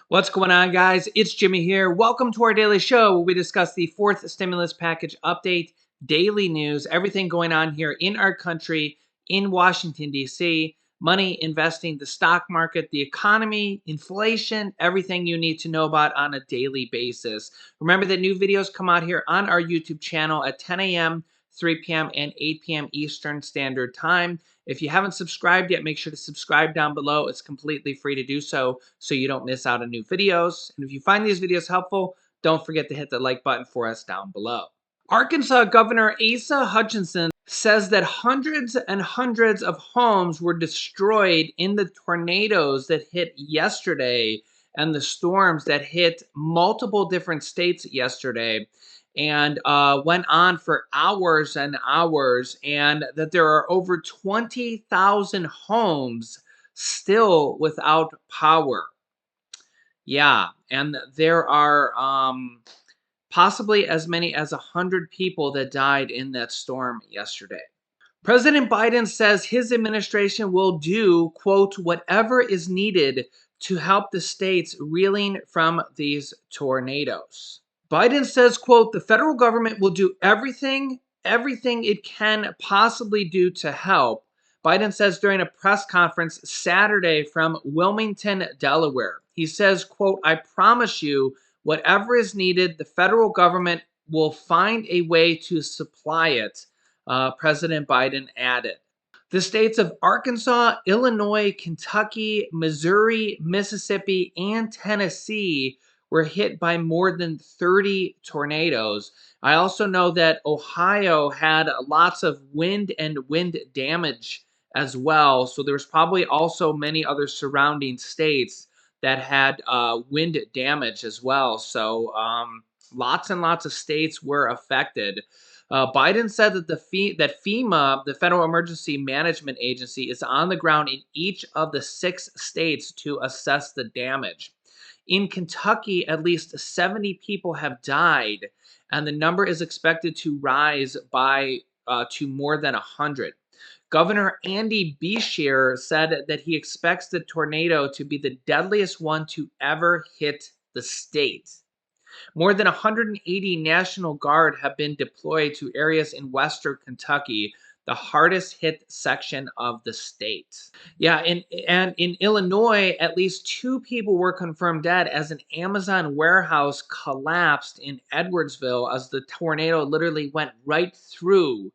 What's going on, guys? It's Jimmy here. Welcome to our daily show where we discuss the fourth stimulus package update, daily news, everything going on here in our country, in Washington, D.C., money, investing, the stock market, the economy, inflation, everything you need to know about on a daily basis. Remember that new videos come out here on our YouTube channel at 10 a.m., 3 p.m., and 8 p.m. Eastern Standard Time. If you haven't subscribed yet, make sure to subscribe down below. It's completely free to do so you don't miss out on new videos. And if you find these videos helpful, don't forget to hit the like button for us down below. Arkansas Governor Asa Hutchinson says that hundreds and hundreds of homes were destroyed in the tornadoes that hit yesterday and the storms that hit multiple different states yesterday and went on for hours and hours, and that there are over 20,000 homes still without power. Yeah, and there are possibly as many as 100 people that died in that storm yesterday. President Biden says his administration will do, quote, whatever is needed to help the states reeling from these tornadoes. Biden says, quote, the federal government will do everything it can possibly do to help. Biden says during a press conference Saturday from Wilmington, Delaware. He says, quote, I promise you, whatever is needed, the federal government will find a way to supply it, President Biden added. The states of Arkansas, Illinois, Kentucky, Missouri, Mississippi, and Tennessee were hit by more than 30 tornadoes. I also know that Ohio had lots of wind and wind damage as well. So there's probably also many other surrounding states that had wind damage as well. So lots and lots of states were affected. Biden said that that FEMA, the Federal Emergency Management Agency, is on the ground in each of the 6 states to assess the damage. In Kentucky, at least 70 people have died, and the number is expected to rise by to more than 100. Governor Andy Beshear said that he expects the tornado to be the deadliest one to ever hit the state. More than 180 National Guard have been deployed to areas in western Kentucky, the hardest hit section of the state. Yeah, and in Illinois, at least 2 people were confirmed dead as an Amazon warehouse collapsed in Edwardsville as the tornado literally went right through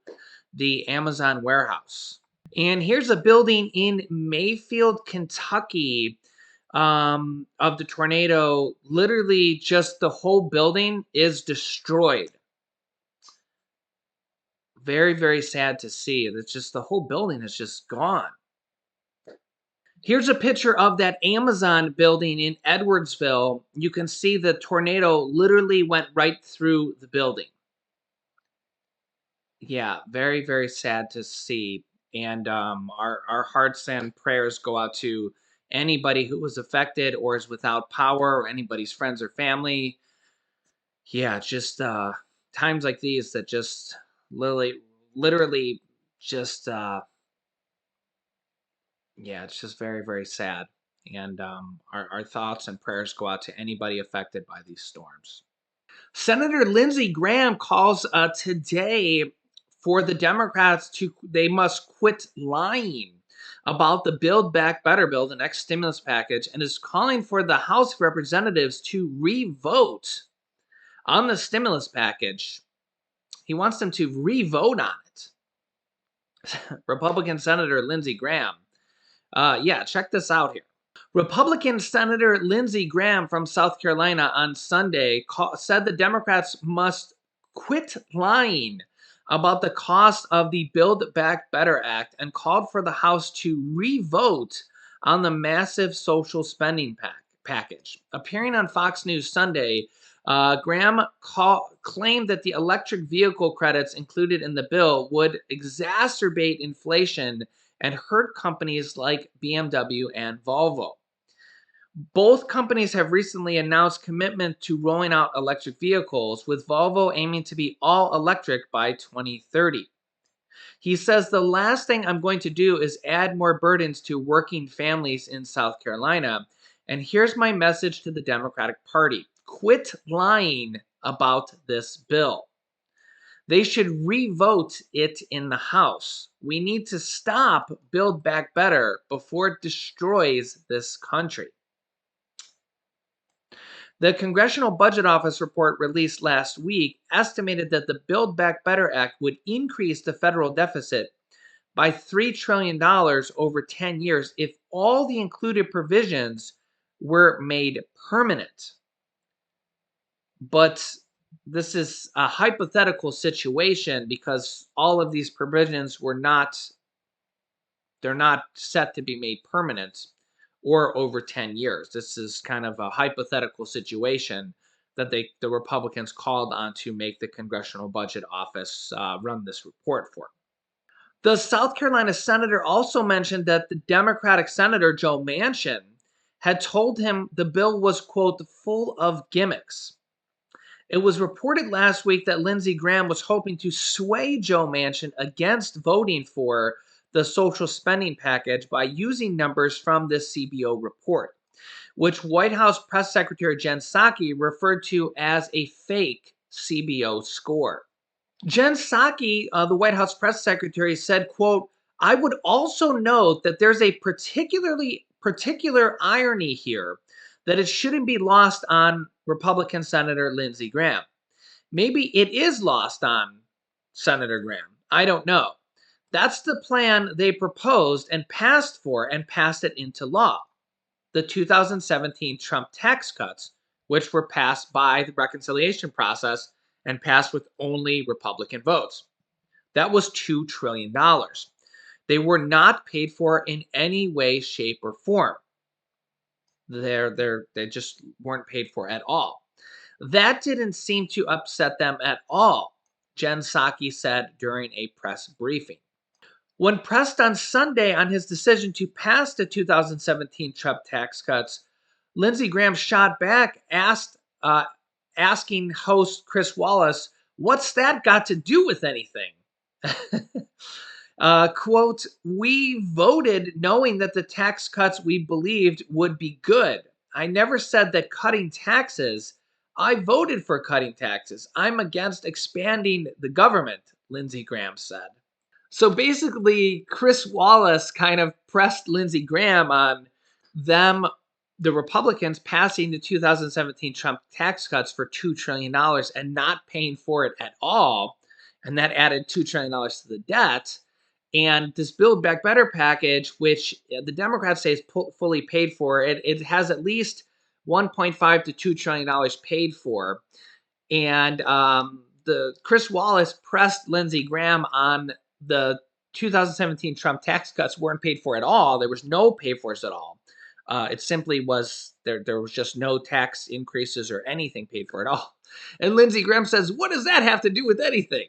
the Amazon warehouse. And here's a building in Mayfield, Kentucky, of the tornado. Literally just the whole building is destroyed. Very, very sad to see. It's just the whole building is just gone. Here's a picture of that Amazon building in Edwardsville. You can see the tornado literally went right through the building. Yeah, very, very sad to see. And our hearts and prayers go out to anybody who was affected or is without power, or anybody's friends or family. Yeah, just times like these that just literally just yeah, it's just very, very sad. And our thoughts and prayers go out to anybody affected by these storms. Senator Lindsey Graham calls today for the Democrats they must quit lying about the Build Back Better bill, the next stimulus package, and is calling for the House of Representatives to re-vote on the stimulus package. He wants them to re-vote on it. Republican Senator Lindsey Graham. Yeah, check this out here. Republican Senator Lindsey Graham from South Carolina on Sunday said the Democrats must quit lying about the cost of the Build Back Better Act and called for the House to re-vote on the massive social spending package. Appearing on Fox News Sunday, Graham claimed that the electric vehicle credits included in the bill would exacerbate inflation and hurt companies like BMW and Volvo. Both companies have recently announced commitment to rolling out electric vehicles, with Volvo aiming to be all electric by 2030. He says the last thing I'm going to do is add more burdens to working families in South Carolina. And here's my message to the Democratic Party: quit lying about this bill. They should revote it in the House. We need to stop Build Back Better before it destroys this country. The Congressional Budget Office report released last week estimated that the Build Back Better Act would increase the federal deficit by $3 trillion over 10 years if all the included provisions were made permanent. But this is a hypothetical situation because all of these provisions they're not set to be made permanent or over 10 years. This is kind of a hypothetical situation that the Republicans called on to make the Congressional Budget Office run this report for. The South Carolina senator also mentioned that the Democratic Senator Joe Manchin had told him the bill was, quote, full of gimmicks. It was reported last week that Lindsey Graham was hoping to sway Joe Manchin against voting for the social spending package by using numbers from this CBO report, which White House Press Secretary Jen Psaki referred to as a fake CBO score. Jen Psaki, the White House press secretary, said, quote, "I would also note that there's a particular irony here that it shouldn't be lost on Republican Senator Lindsey Graham. Maybe it is lost on Senator Graham. I don't know. That's the plan they proposed and passed it into law. The 2017 Trump tax cuts, which were passed by the reconciliation process and passed with only Republican votes. That was $2 trillion. They were not paid for in any way, shape, or form. They just weren't paid for at all. That didn't seem to upset them at all," Jen Psaki said during a press briefing. When pressed on Sunday on his decision to pass the 2017 Trump tax cuts, Lindsey Graham shot back, asking host Chris Wallace, "What's that got to do with anything?" Quote, "We voted knowing that the tax cuts we believed would be good. I never said that cutting taxes. I voted for cutting taxes. I'm against expanding the government," Lindsey Graham said. So basically, Chris Wallace kind of pressed Lindsey Graham on them, the Republicans, passing the 2017 Trump tax cuts for $2 trillion and not paying for it at all. And that added $2 trillion to the debt. And this Build Back Better package, which the Democrats say is fully paid for, it has at least $1.5 to $2 trillion paid for. And the Chris Wallace pressed Lindsey Graham on the 2017 Trump tax cuts weren't paid for at all. There was no pay for it at all. It simply was there was just no tax increases or anything paid for at all. And Lindsey Graham says, "What does that have to do with anything?"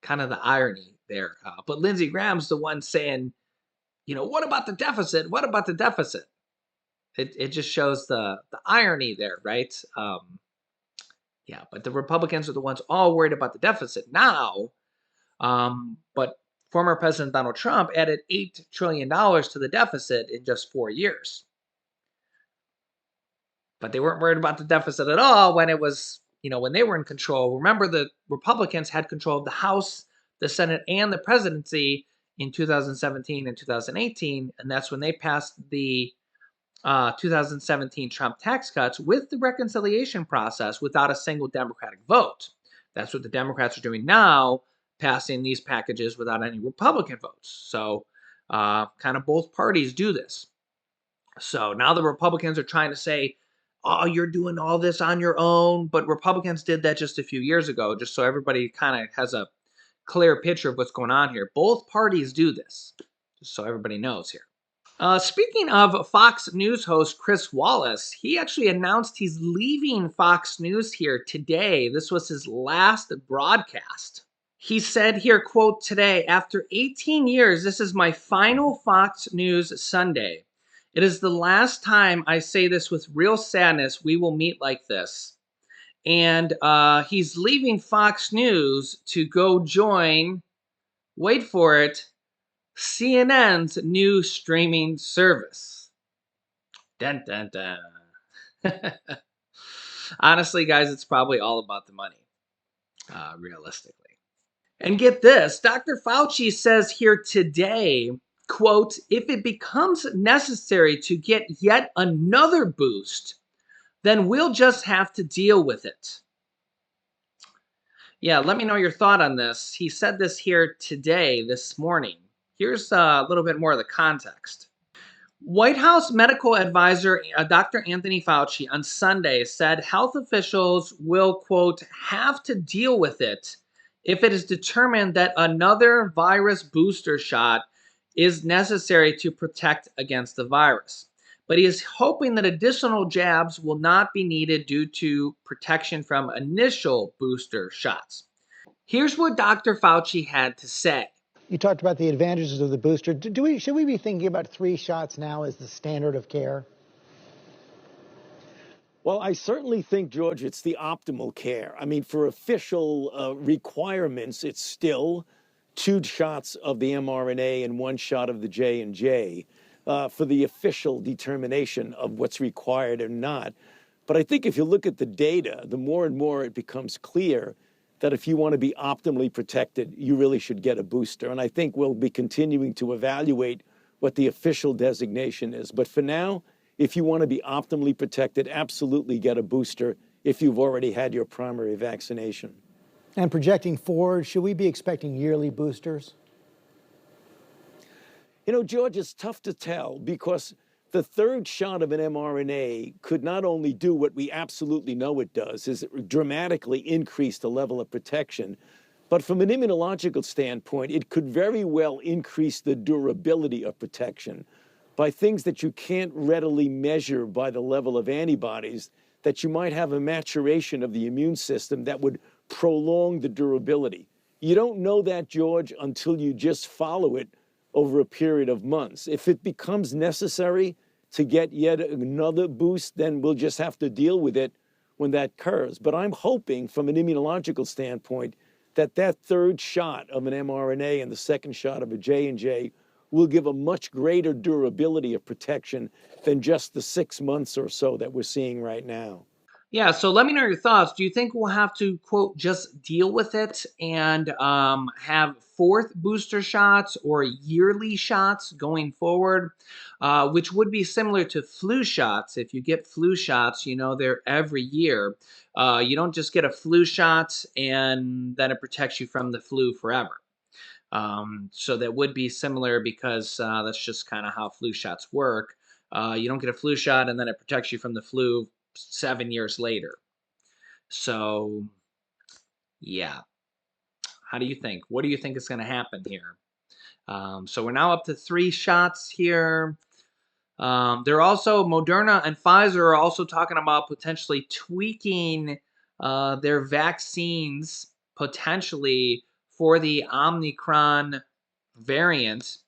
Kind of the irony there. But Lindsey Graham's the one saying, "What about the deficit? What about the deficit?" It just shows the irony there, right? Yeah, but the Republicans are the ones all worried about the deficit now. But former President Donald Trump added $8 trillion to the deficit in just 4 years. But they weren't worried about the deficit at all when it was, when they were in control. Remember, the Republicans had control of the House, the Senate, and the presidency in 2017 and 2018. And that's when they passed the 2017 Trump tax cuts with the reconciliation process without a single Democratic vote. That's what the Democrats are doing now, passing these packages without any Republican votes. So kind of both parties do this. So now the Republicans are trying to say, "Oh, you're doing all this on your own." But Republicans did that just a few years ago, just so everybody kind of has a clear picture of what's going on here. Both parties do this, just so everybody knows here. Speaking of Fox News host Chris Wallace, he actually announced he's leaving Fox News here today. This was his last broadcast. He said here, quote, "Today, after 18 years, this is my final Fox News Sunday. It is the last time I say this with real sadness. We will meet like this." And he's leaving Fox News to go join, wait for it, CNN's new streaming service. Dun, dun, dun. Honestly, guys, it's probably all about the money, realistically. And get this, Dr. Fauci says here today, quote, if it becomes necessary to get yet another boost, then we'll just have to deal with it. Yeah, let me know your thought on this. He said this here today, this morning. Here's a little bit more of the context. White House medical advisor Dr. Anthony Fauci on Sunday said health officials will, quote, have to deal with it if it is determined that another virus booster shot is necessary to protect against the virus. But he is hoping that additional jabs will not be needed due to protection from initial booster shots. Here's what Dr. Fauci had to say. You talked about the advantages of the booster. Should we be thinking about 3 shots now as the standard of care? Well, I certainly think, George, it's the optimal care. I mean, for official requirements, it's still 2 shots of the mRNA and 1 shot of the J&J for the official determination of what's required or not. But I think if you look at the data, the more and more it becomes clear that if you want to be optimally protected, you really should get a booster. And I think we'll be continuing to evaluate what the official designation is. But for now, if you want to be optimally protected, absolutely get a booster if you've already had your primary vaccination. And projecting forward, should we be expecting yearly boosters? You know, George, it's tough to tell because the 3rd shot of an mRNA could not only do what we absolutely know it does, is it dramatically increase the level of protection, but from an immunological standpoint, it could very well increase the durability of protection by things that you can't readily measure by the level of antibodies, that you might have a maturation of the immune system that would prolong the durability. You don't know that, George, until you just follow it over a period of months. If it becomes necessary to get yet another boost, then we'll just have to deal with it when that occurs. But I'm hoping from an immunological standpoint that that 3rd shot of an mRNA and the 2nd shot of a J&J will give a much greater durability of protection than just the 6 months or so that we're seeing right now. Yeah, so let me know your thoughts. Do you think we'll have to, quote, just deal with it and have 4th booster shots or yearly shots going forward, which would be similar to flu shots? If you get flu shots, you know, they're every year. You don't just get a flu shot and then it protects you from the flu forever. So that would be similar because that's just kind of how flu shots work. You don't get a flu shot and then it protects you from the flu 7 years later. So, yeah. How do you think? What do you think is going to happen here? So we're now up to 3 shots here. They're also Moderna and Pfizer are also talking about potentially tweaking their vaccines potentially for the Omicron variant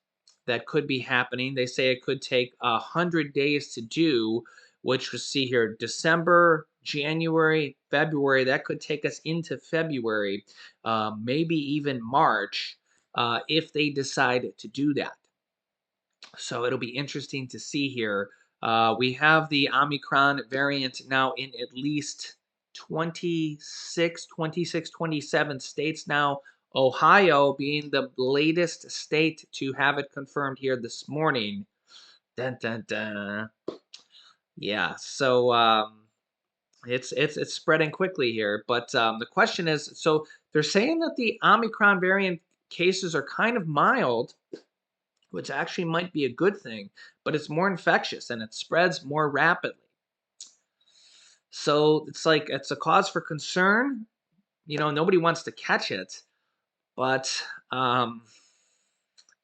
that could be happening. They say it could take 100 days to do, which we see here December, January, February. That could take us into February, maybe even March, if they decide to do that. So it'll be interesting to see here. We have the Omicron variant now in at least 27 states now. Ohio being the latest state to have it confirmed here this morning. Dun, dun, dun. Yeah, so it's spreading quickly here. But the question is, so they're saying that the Omicron variant cases are kind of mild, which actually might be a good thing, but it's more infectious and it spreads more rapidly. So it's like it's a cause for concern. You know, nobody wants to catch it, but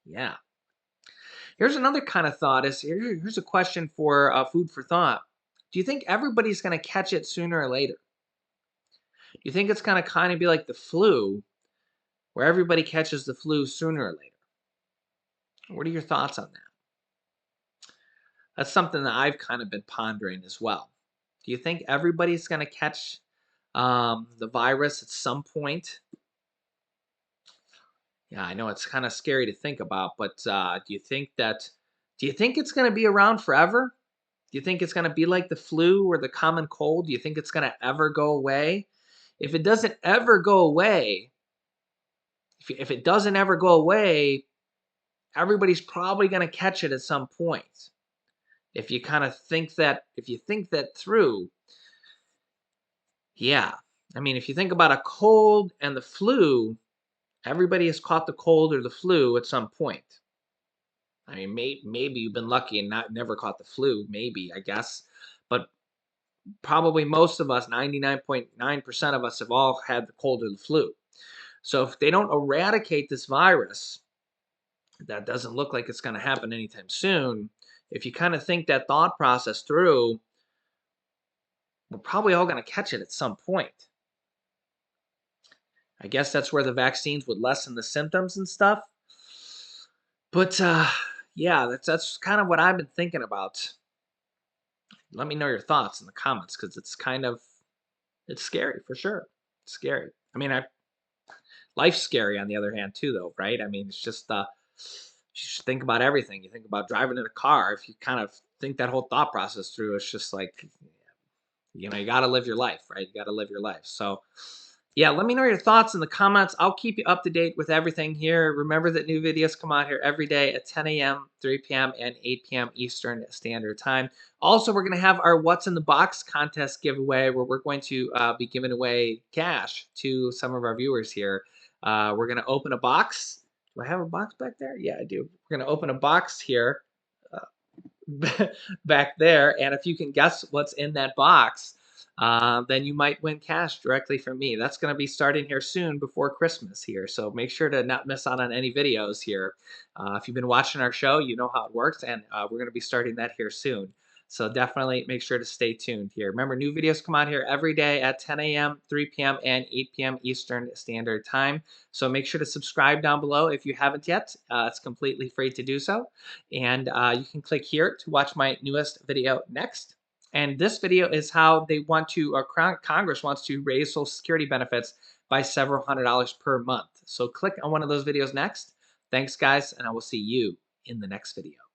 yeah. Here's another kind of thought. Here's a question for food for thought. Do you think everybody's going to catch it sooner or later? Do you think it's going to kind of be like the flu, where everybody catches the flu sooner or later? What are your thoughts on that? That's something that I've kind of been pondering as well. Do you think everybody's going to catch the virus at some point? Yeah, I know it's kind of scary to think about, but do you think it's going to be around forever? Do you think it's going to be like the flu or the common cold? Do you think it's going to ever go away? If it doesn't ever go away, if it doesn't ever go away, everybody's probably going to catch it at some point. If you kind of think that, if you think that through, yeah. I mean, if you think about a cold and the flu, everybody has caught the cold or the flu at some point. I mean, maybe you've been lucky and never caught the flu, maybe, I guess. But probably most of us, 99.9% of us, have all had the cold or the flu. So if they don't eradicate this virus, that doesn't look like it's going to happen anytime soon. If you kind of think that thought process through, we're probably all going to catch it at some point. I guess that's where the vaccines would lessen the symptoms and stuff. But yeah, that's kind of what I've been thinking about. Let me know your thoughts in the comments because it's scary for sure. It's scary. I mean, life's scary on the other hand too, though, right? I mean, it's just you should think about everything. You think about driving in a car. If you kind of think that whole thought process through, it's just like, you got to live your life, right? You got to live your life. So, yeah, let me know your thoughts in the comments. I'll keep you up to date with everything here. Remember that new videos come out here every day at 10 a.m., 3 p.m., and 8 p.m. Eastern Standard Time. Also, we're going to have our What's in the Box contest giveaway where we're going to be giving away cash to some of our viewers here. We're going to open a box. Do I have a box back there? Yeah, I do. We're going to open a box here back there. And if you can guess what's in that box, then you might win cash directly from me. That's going to be starting here soon before Christmas here. So make sure to not miss out on any videos here. If you've been watching our show, you know how it works. And we're going to be starting that here soon. So definitely make sure to stay tuned here. Remember, new videos come out here every day at 10 a.m., 3 p.m., and 8 p.m. Eastern Standard Time. So make sure to subscribe down below if you haven't yet. It's completely free to do so. And you can click here to watch my newest video next. And this video is how they want to, or Congress wants to raise Social Security benefits by several $100s per month. So click on one of those videos next. Thanks, guys, and I will see you in the next video.